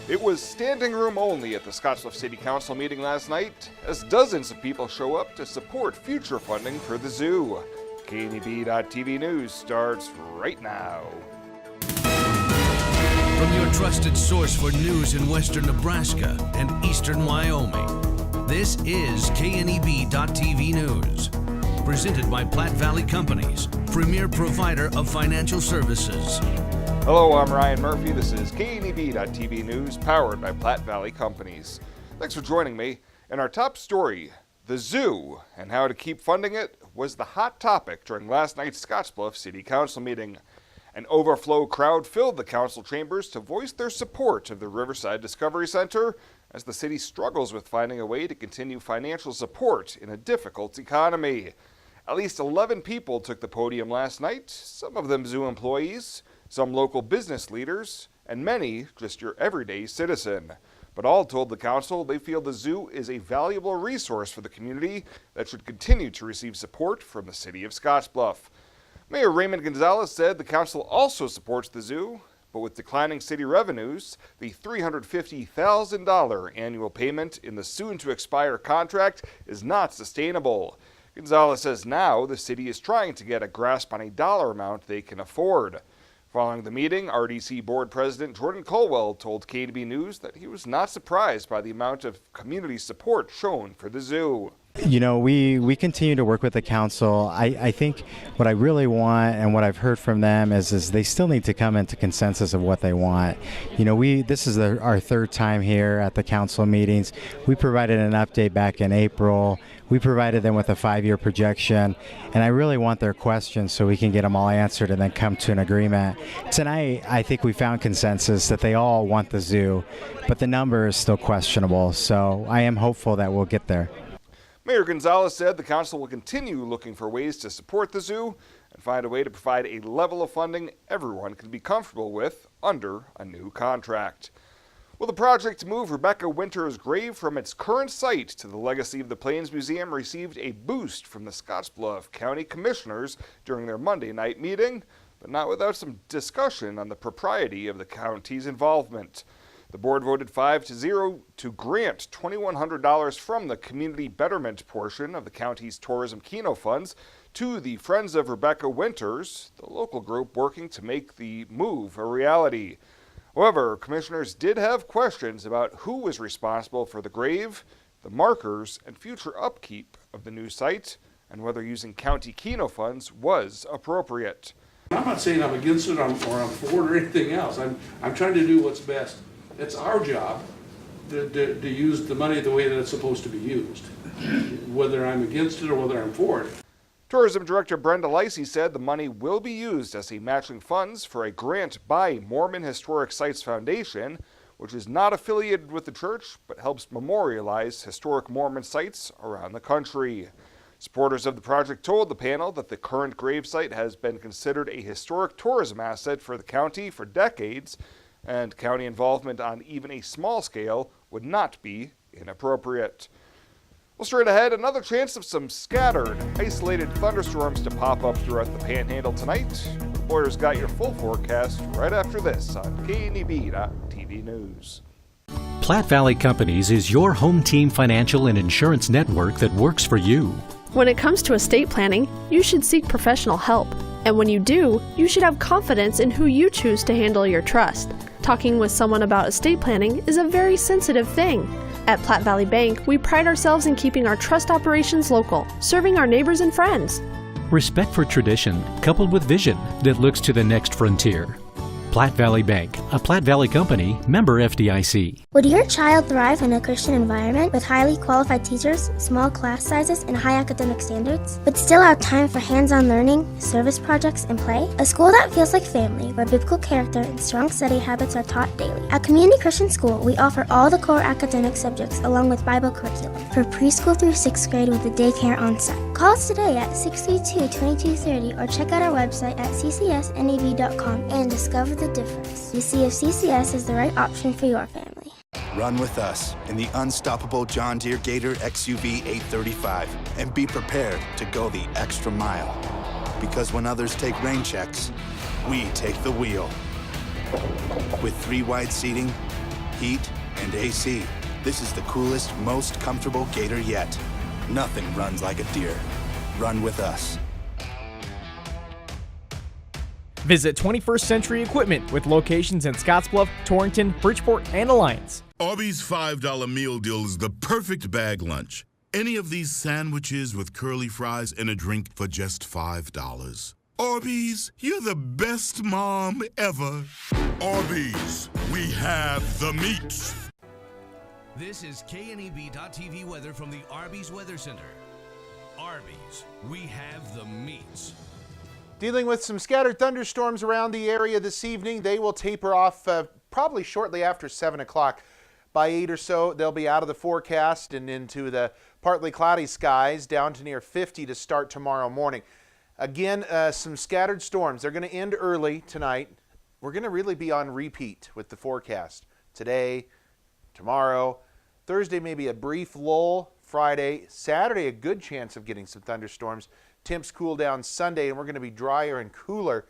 It was standing room only at the Scottsbluff City Council meeting last night, as dozens of people show up to support future funding for the zoo. KNEB.TV News starts right now. From your trusted source for news in western Nebraska and eastern Wyoming, this is KNEB.TV News. Presented by Platte Valley Companies, premier provider of financial services. Hello, I'm Ryan Murphy. This is KNEB.TV News, powered by Platte Valley Companies. Thanks for joining me. And our top story, the zoo and how to keep funding it, was the hot topic during last night's Scottsbluff City Council meeting. An overflow crowd filled the council chambers to voice their support of the Riverside Discovery Center as the city struggles with finding a way to continue financial support in a difficult economy. At least 11 people took the podium last night, some of them zoo employees, some local business leaders, and many just your everyday citizen. But all told the council they feel the zoo is a valuable resource for the community that should continue to receive support from the city of Scottsbluff. Mayor Raymond Gonzalez said the council also supports the zoo, but with declining city revenues, the $350,000 annual payment in the soon-to-expire contract is not sustainable. Gonzalez says now the city is trying to get a grasp on a dollar amount they can afford. Following the meeting, RDC Board President Jordan Colwell told KNB News that he was not surprised by the amount of community support shown for the zoo. You know, we continue to work with the council. I think what I really want and what I've heard from them is they still need to come into consensus of what they want. You know, this is our third time here at the council meetings. We provided an update back in April. We provided them with a 5-year projection, and I really want their questions so we can get them all answered and then come to an agreement. Tonight, I think we found consensus that they all want the zoo, but the number is still questionable, so I am hopeful that we'll get there. Mayor Gonzalez said the council will continue looking for ways to support the zoo and find a way to provide a level of funding everyone can be comfortable with under a new contract. Well, the project to move Rebecca Winter's grave from its current site to the Legacy of the Plains Museum received a boost from the Scottsbluff County Commissioners during their Monday night meeting, but not without some discussion on the propriety of the county's involvement. The board voted 5-0 to grant $2,100 from the community betterment portion of the county's tourism Keno funds to the Friends of Rebecca Winters, the local group working to make the move a reality. However, commissioners did have questions about who was responsible for the grave, the markers, and future upkeep of the new site, and whether using county Keno funds was appropriate. I'm not saying I'm against it or I'm for it or anything else. I'm trying to do what's best. It's our job to use the money the way that it's supposed to be used, whether I'm against it or whether I'm for it. Tourism Director Brenda Lacey said the money will be used as a matching funds for a grant by Mormon Historic Sites Foundation, which is not affiliated with the church but helps memorialize historic Mormon sites around the country. Supporters of the project told the panel that the current gravesite has been considered a historic tourism asset for the county for decades, and county involvement on even a small scale would not be inappropriate. Well, straight ahead, another chance of some scattered, isolated thunderstorms to pop up throughout the Panhandle tonight. Reporters got your full forecast right after this on KNEB.TV News. Platte Valley Companies is your home team financial and insurance network that works for you. When it comes to estate planning, you should seek professional help. And when you do, you should have confidence in who you choose to handle your trust. Talking with someone about estate planning is a very sensitive thing. At Platte Valley Bank, we pride ourselves in keeping our trust operations local, serving our neighbors and friends. Respect for tradition, coupled with vision that looks to the next frontier. Platte Valley Bank, a Platte Valley company, member FDIC. Would your child thrive in a Christian environment with highly qualified teachers, small class sizes, and high academic standards, but still have time for hands-on learning, service projects, and play? A school that feels like family, where biblical character and strong study habits are taught daily. At Community Christian School, we offer all the core academic subjects along with Bible curriculum for preschool through 6th grade with a daycare on site. Call us today at 632-2230 or check out our website at ccsnev.com and discover the difference. You see if CCS is the right option for your family. Run with us in the unstoppable John Deere Gator XUV 835 and be prepared to go the extra mile. Because when others take rain checks, we take the wheel. With 3 wide seating, heat, and AC. This is the coolest, most comfortable Gator yet. Nothing runs like a deer. Run with us. Visit 21st Century Equipment with locations in Scottsbluff, Torrington, Bridgeport, and Alliance. Arby's $5 meal deal is the perfect bag lunch. Any of these sandwiches with curly fries and a drink for just $5. Arby's, you're the best mom ever. Arby's, we have the meats. This is KNEB.TV weather from the Arby's Weather Center. Arby's, we have the meats. Dealing with some scattered thunderstorms around the area this evening. They will taper off probably shortly after 7 o'clock. By 8 or so, they'll be out of the forecast and into the partly cloudy skies, down to near 50 to start tomorrow morning. Again, some scattered storms. They're going to end early tonight. We're going to really be on repeat with the forecast. Today, tomorrow, Thursday maybe a brief lull. Friday, Saturday a good chance of getting some thunderstorms. Temps cool down Sunday, and we're going to be drier and cooler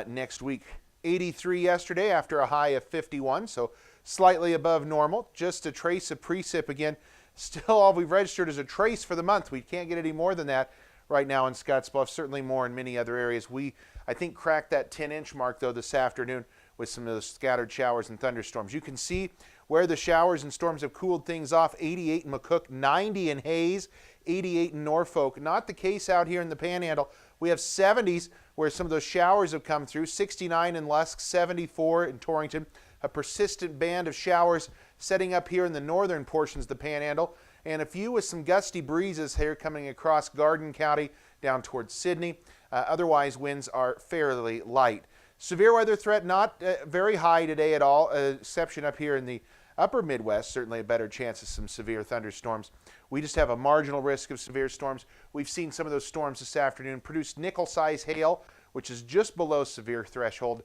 next week. 83 yesterday after a high of 51, so slightly above normal. Just a trace of precip again. Still all we've registered is a trace for the month. We can't get any more than that right now in Scottsbluff, certainly more in many other areas. We, I think, cracked that 10-inch mark, though, this afternoon with some of those scattered showers and thunderstorms. You can see where the showers and storms have cooled things off. 88 in McCook, 90 in Hayes, 88 in Norfolk. Not the case out here in the Panhandle. We have 70s where some of those showers have come through. 69 in Lusk, 74 in Torrington. A persistent band of showers setting up here in the northern portions of the Panhandle. And a few with some gusty breezes here coming across Garden County down towards Sydney. Otherwise, winds are fairly light. Severe weather threat not very high today at all, exception up here in the upper Midwest, certainly a better chance of some severe thunderstorms. We just have a marginal risk of severe storms. We've seen some of those storms this afternoon produce nickel-size hail, which is just below severe threshold.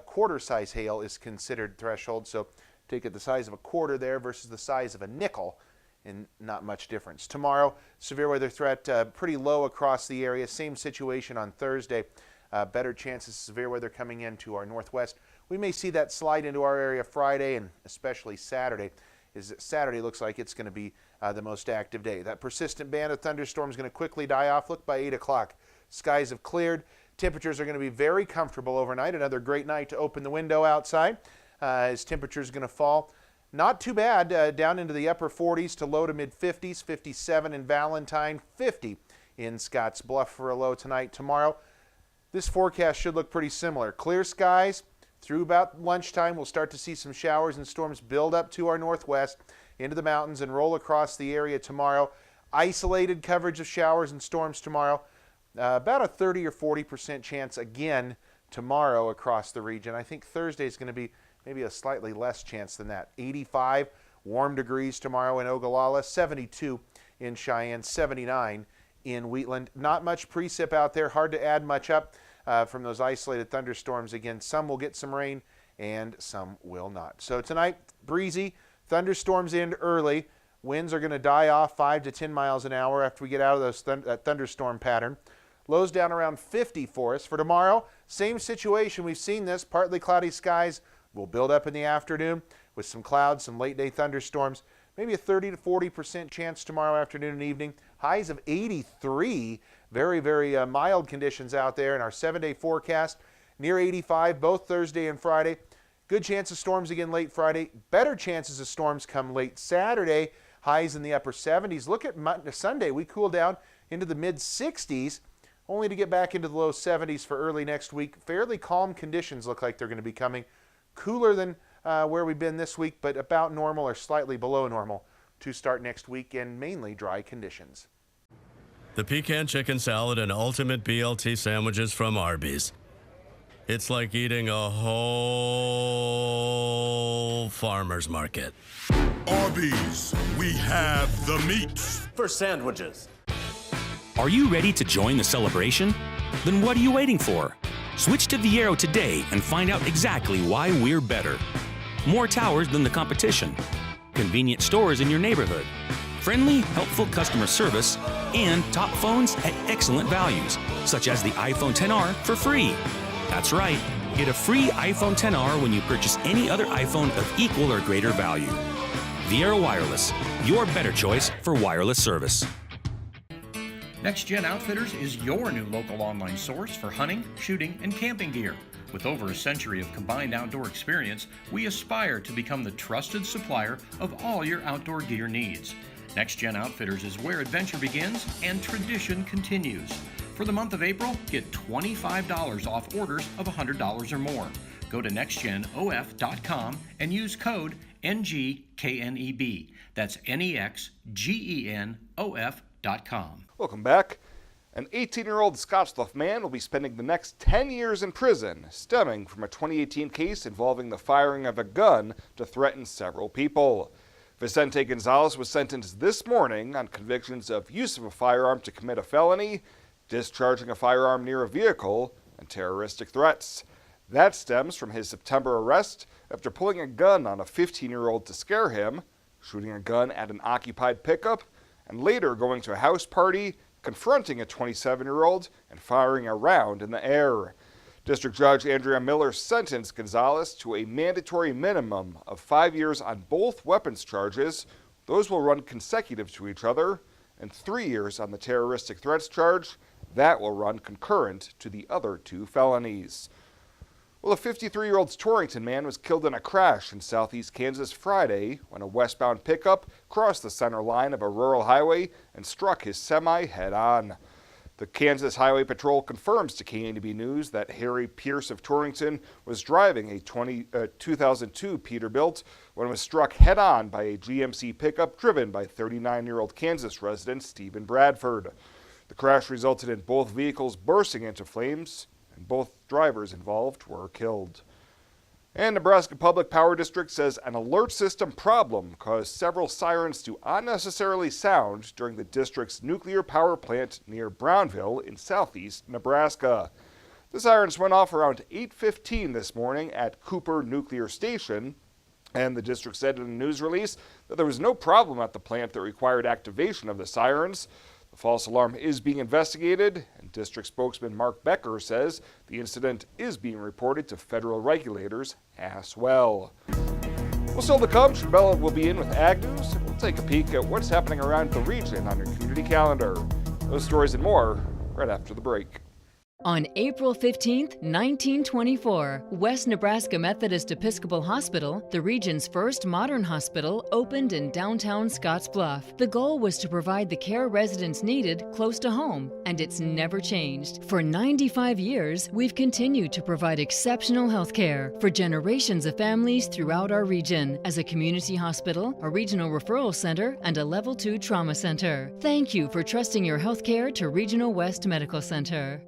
Quarter-size hail is considered threshold, so take it the size of a quarter there versus the size of a nickel, and not much difference. Tomorrow, severe weather threat pretty low across the area. Same situation on Thursday. Better chances of severe weather coming into our northwest. We may see that slide into our area Friday and especially Saturday. Saturday looks like it's going to be the most active day. That persistent band of thunderstorms is going to quickly die off. Look, by 8 o'clock, skies have cleared. Temperatures are going to be very comfortable overnight. Another great night to open the window outside as temperatures are going to fall. Not too bad, down into the upper 40s to low to mid 50s, 57 in Valentine, 50 in Scottsbluff for a low tonight. Tomorrow, this forecast should look pretty similar. Clear skies. Through about lunchtime, we'll start to see some showers and storms build up to our northwest, into the mountains, and roll across the area tomorrow. Isolated coverage of showers and storms tomorrow. About a 30 or 40% chance again tomorrow across the region. I think Thursday is going to be maybe a slightly less chance than that. 85 warm degrees tomorrow in Ogallala, 72 in Cheyenne, 79 in Wheatland. Not much precip out there, hard to add much up from those isolated thunderstorms. Again, some will get some rain and some will not. So tonight, breezy, thunderstorms end early. Winds are going to die off 5 to 10 miles an hour after we get out of that thunderstorm pattern. Lows down around 50 for us. For tomorrow, same situation. We've seen this. Partly cloudy skies will build up in the afternoon with some clouds, some late-day thunderstorms. Maybe a 30 to 40% chance tomorrow afternoon and evening. Highs of 83. Very, very mild conditions out there in our 7-day forecast. Near 85 both Thursday and Friday. Good chance of storms again late Friday. Better chances of storms come late Saturday. Highs in the upper 70s. Look at Sunday. We cool down into the mid-60s, only to get back into the low 70s for early next week. Fairly calm conditions look like they're going to be coming. Cooler than where we've been this week, but about normal or slightly below normal to start next week, and mainly dry conditions. The pecan chicken salad and ultimate BLT sandwiches from Arby's. It's like eating a whole farmer's market. Arby's, we have the meats. For sandwiches. Are you ready to join the celebration? Then what are you waiting for? Switch to Viero today and find out exactly why we're better. More towers than the competition. Convenient stores in your neighborhood. Friendly, helpful customer service, and top phones at excellent values, such as the iPhone XR for free. That's right, Get a free iPhone XR when you purchase any other iPhone of equal or greater value. Viera Wireless, your better choice for wireless service. Next Gen Outfitters is your new local online source for hunting, shooting, and camping gear. With over a century of combined outdoor experience, we aspire to become the trusted supplier of all your outdoor gear needs. Next Gen Outfitters is where adventure begins and tradition continues. For the month of April, get $25 off orders of $100 or more. Go to nextgenof.com and use code NGKNEB. That's NEXGENOF.com. Welcome back. An 18-year-old Scottsbluff man will be spending the next 10 years in prison, stemming from a 2018 case involving the firing of a gun to threaten several people. Vicente Gonzalez was sentenced this morning on convictions of use of a firearm to commit a felony, discharging a firearm near a vehicle, and terroristic threats. That stems from his September arrest after pulling a gun on a 15-year-old to scare him, shooting a gun at an occupied pickup, and later going to a house party, confronting a 27-year-old and firing a round in the air. District Judge Andrea Miller sentenced Gonzalez to a mandatory minimum of 5 years on both weapons charges. Those will run consecutive to each other, and 3 years on the terroristic threats charge. That will run concurrent to the other 2 felonies. Well, a 53-year-old Torrington man was killed in a crash in southeast Kansas Friday when a westbound pickup crossed the center line of a rural highway and struck his semi head-on. The Kansas Highway Patrol confirms to KNB News that Harry Pierce of Torrington was driving a 2002 Peterbilt when it was struck head-on by a GMC pickup driven by 39-year-old Kansas resident Stephen Bradford. The crash resulted in both vehicles bursting into flames, and both drivers involved were killed. And Nebraska Public Power District says an alert system problem caused several sirens to unnecessarily sound during the district's nuclear power plant near Brownville in southeast Nebraska. The sirens went off around 8:15 this morning at Cooper Nuclear Station, and the district said in a news release that there was no problem at the plant that required activation of the sirens. The false alarm is being investigated, and district spokesman Mark Becker says the incident is being reported to federal regulators as well. Well, still to come, Shabella will be in with Ag News, and we'll take a peek at what's happening around the region on your community calendar. Those stories and more right after the break. On April 15, 1924, West Nebraska Methodist Episcopal Hospital, the region's first modern hospital, opened in downtown Scottsbluff. The goal was to provide the care residents needed close to home, and it's never changed. For 95 years, we've continued to provide exceptional health care for generations of families throughout our region as a community hospital, a regional referral center, and a Level 2 trauma center. Thank you for trusting your health care to Regional West Medical Center.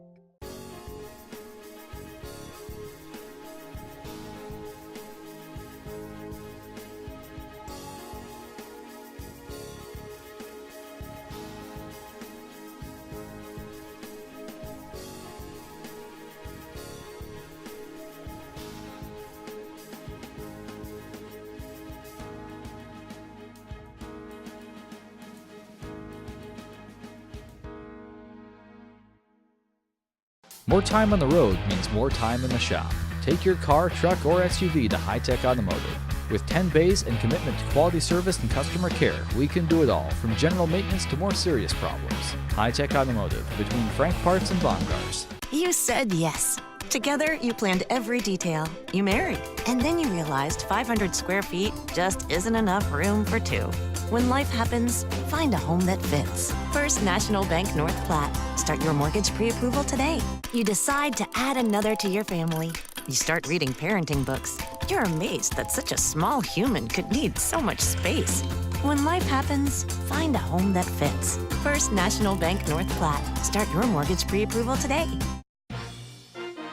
More time on the road means more time in the shop. Take your car, truck, or SUV to High Tech Automotive. With 10 bays and commitment to quality service and customer care, we can do it all, from general maintenance to more serious problems. High Tech Automotive, between Frank Parts and Baumgars. You said yes. Together, you planned every detail. You married. And then you realized 500 square feet just isn't enough room for 2. When life happens, find a home that fits. First National Bank North Platte. Start your mortgage pre-approval today. You decide to add another to your family. You start reading parenting books. You're amazed that such a small human could need so much space. When life happens, find a home that fits. First National Bank North Platte. Start your mortgage pre-approval today.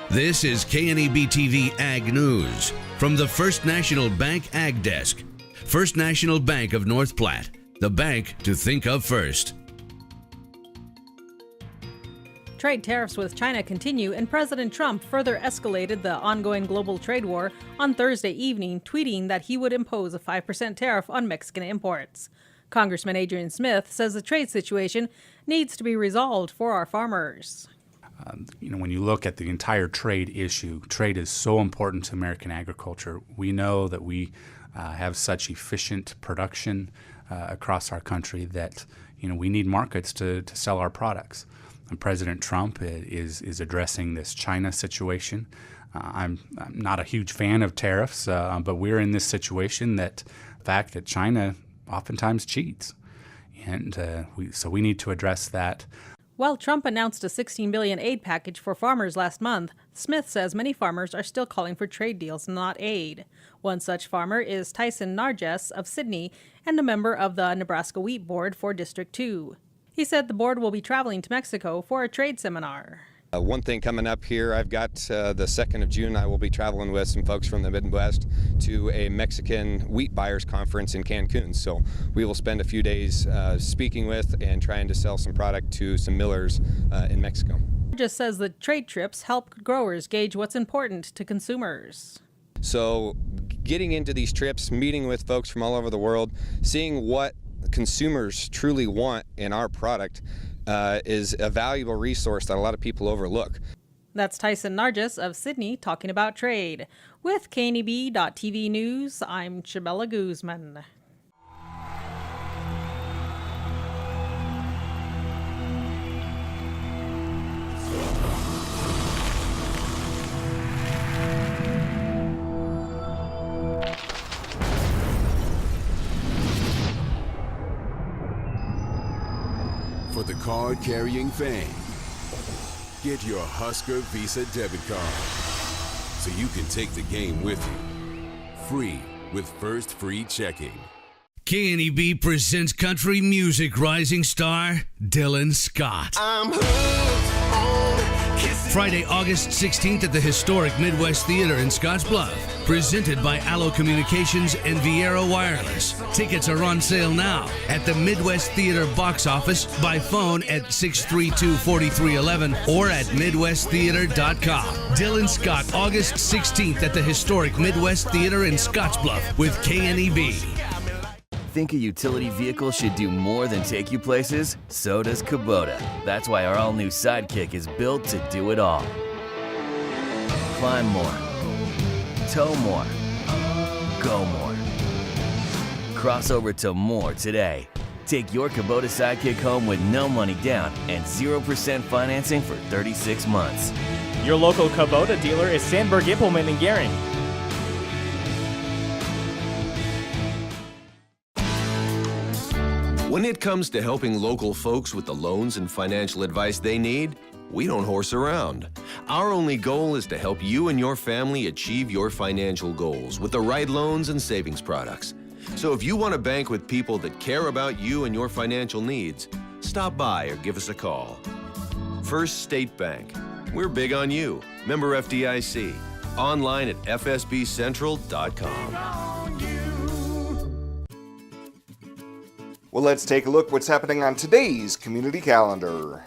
This is KNEB TV Ag News from the First National Bank Ag Desk. First National Bank of North Platte, the bank to think of first. Trade tariffs with China continue, and President Trump further escalated the ongoing global trade war on Thursday evening, tweeting that he would impose a 5% tariff on Mexican imports. Congressman Adrian Smith says the trade situation needs to be resolved for our farmers. When you look at the entire trade issue, trade is so important to American agriculture. We know that we have such efficient production across our country that we need markets to sell our products. And President Trump is addressing this China situation. I'm not a huge fan of tariffs, but we're in this situation that the fact that China oftentimes cheats, and so we need to address that. While Trump announced a $16 billion aid package for farmers last month, Smith says many farmers are still calling for trade deals, not aid. One such farmer is Tyson Narges of Sydney and a member of the Nebraska Wheat Board for District 2. He said the board will be traveling to Mexico for a trade seminar. One thing coming up here, I've got the 2nd of June, I will be traveling with some folks from the Midwest to a Mexican wheat buyers conference in Cancun. So we will spend a few days speaking with and trying to sell some product to some millers in Mexico. Just says that trade trips help growers gauge what's important to consumers. So getting into these trips, meeting with folks from all over the world, seeing what consumers truly want in our product is a valuable resource that a lot of people overlook. That's Tyson Narges of Sydney talking about trade. With KNEB.TV News, I'm Chabela Guzman. For the card-carrying fan, get your Husker Visa debit card so you can take the game with you. Free with First Free Checking. KNEB presents country music rising star Dylan Scott. I'm hooked on kissing. Friday, August 16th at the historic Midwest Theater in Scottsbluff. Presented by Allo Communications and Viera Wireless. Tickets are on sale now at the Midwest Theater box office, by phone at 632-4311 or at MidwestTheater.com. Dylan Scott, August 16th at the historic Midwest Theater in Scottsbluff with KNEB. Think a utility vehicle should do more than take you places? So does Kubota. That's why our all-new Sidekick is built to do it all. Climb more. Tow more. Go more. Cross over to more today. Take your Kubota Sidekick home with no money down and 0% financing for 36 months. Your local Kubota dealer is Sandberg Implement in Gering. When it comes to helping local folks with the loans and financial advice they need, we don't horse around. Our only goal is to help you and your family achieve your financial goals with the right loans and savings products. So if you want to bank with people that care about you and your financial needs, stop by or give us a call. First State Bank. We're big on you. Member FDIC. Online at fsbcentral.com. Well, let's take a look what's happening on today's community calendar.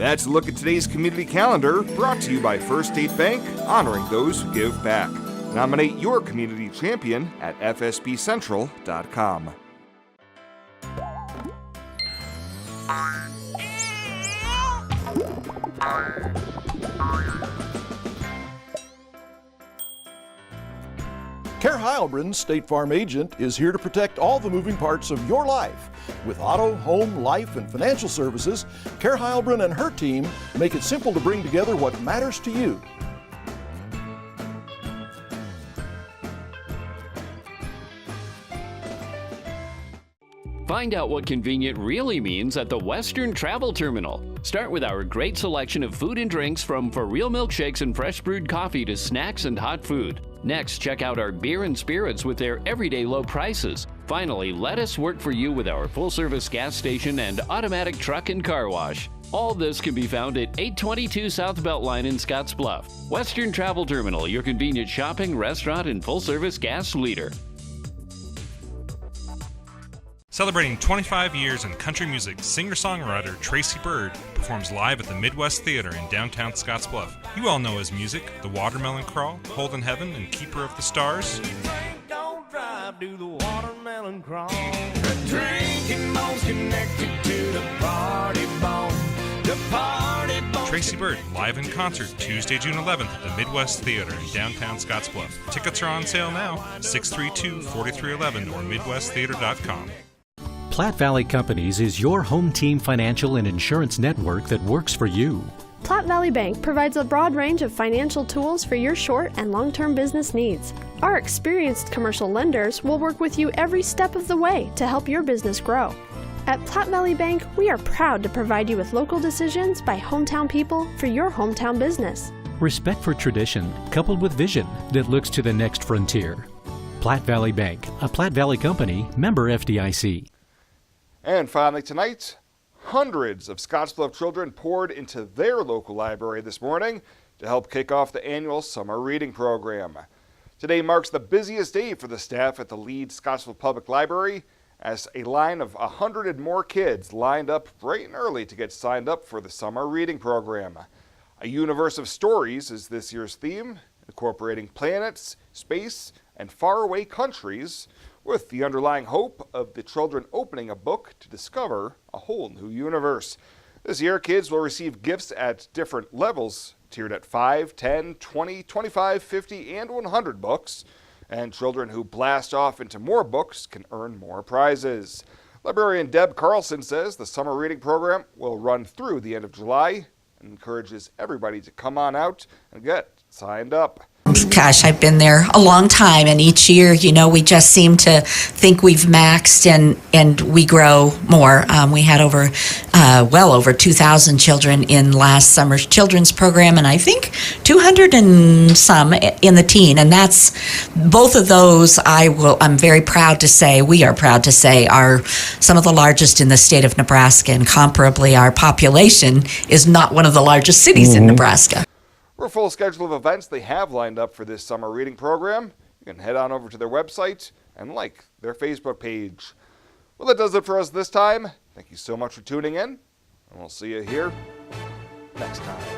That's a look at today's community calendar, brought to you by First State Bank, honoring those who give back. Nominate your community champion at fsbcentral.com. Care Heilbrunn, State Farm agent, is here to protect all the moving parts of your life. With auto, home, life, and financial services, Care Heilbrunn and her team make it simple to bring together what matters to you. Find out what convenient really means at the Western Travel Terminal. Start with our great selection of food and drinks, from for real milkshakes and fresh brewed coffee to snacks and hot food. Next, check out our beer and spirits with their everyday low prices. Finally, let us work for you with our full-service gas station and automatic truck and car wash. All this can be found at 822 South Beltline in Scottsbluff. Western Travel Terminal, your convenient shopping, restaurant, and full-service gas leader. Celebrating 25 years in country music, singer-songwriter Tracy Byrd performs live at the Midwest Theater in downtown Scottsbluff. You all know his music, The Watermelon Crawl, Hold in Heaven, and Keeper of the Stars. Don't drive, do the watermelon crawl. The drinking bone's connected to the party bone. The party bone. Tracy Byrd, live in concert Tuesday, June 11th at the Midwest Theater in downtown Scottsbluff. Tickets are on sale now, 632-4311 or midwesttheater.com. Platte Valley Companies is your home team financial and insurance network that works for you. Platte Valley Bank provides a broad range of financial tools for your short and long-term business needs. Our experienced commercial lenders will work with you every step of the way to help your business grow. At Platte Valley Bank, we are proud to provide you with local decisions by hometown people for your hometown business. Respect for tradition, coupled with vision that looks to the next frontier. Platte Valley Bank, a Platte Valley company, member FDIC. And finally tonight, hundreds of Scottsbluff children poured into their local library this morning to help kick off the annual summer reading program. Today marks the busiest day for the staff at the Lead Scottsbluff Public Library, as a line of 100 and more kids lined up bright and early to get signed up for the summer reading program. A universe of stories is this year's theme, incorporating planets, space, and faraway countries, with the underlying hope of the children opening a book to discover a whole new universe. This year, kids will receive gifts at different levels, tiered at 5, 10, 20, 25, 50, and 100 books, and children who blast off into more books can earn more prizes. Librarian Deb Carlson says the summer reading program will run through the end of July and encourages everybody to come on out and get signed up. Gosh, I've been there a long time, and each year, we just seem to think we've maxed and we grow more. We had well over 2,000 children in last summer's children's program, and I think 200 and some in the teen, and that's both of those I'm very proud to say, we are proud to say, are some of the largest in the state of Nebraska, and comparably our population is not one of the largest cities in Nebraska. For a full schedule of events they have lined up for this summer reading program, you can head on over to their website and like their Facebook page. Well, that does it for us this time. Thank you so much for tuning in, and we'll see you here next time.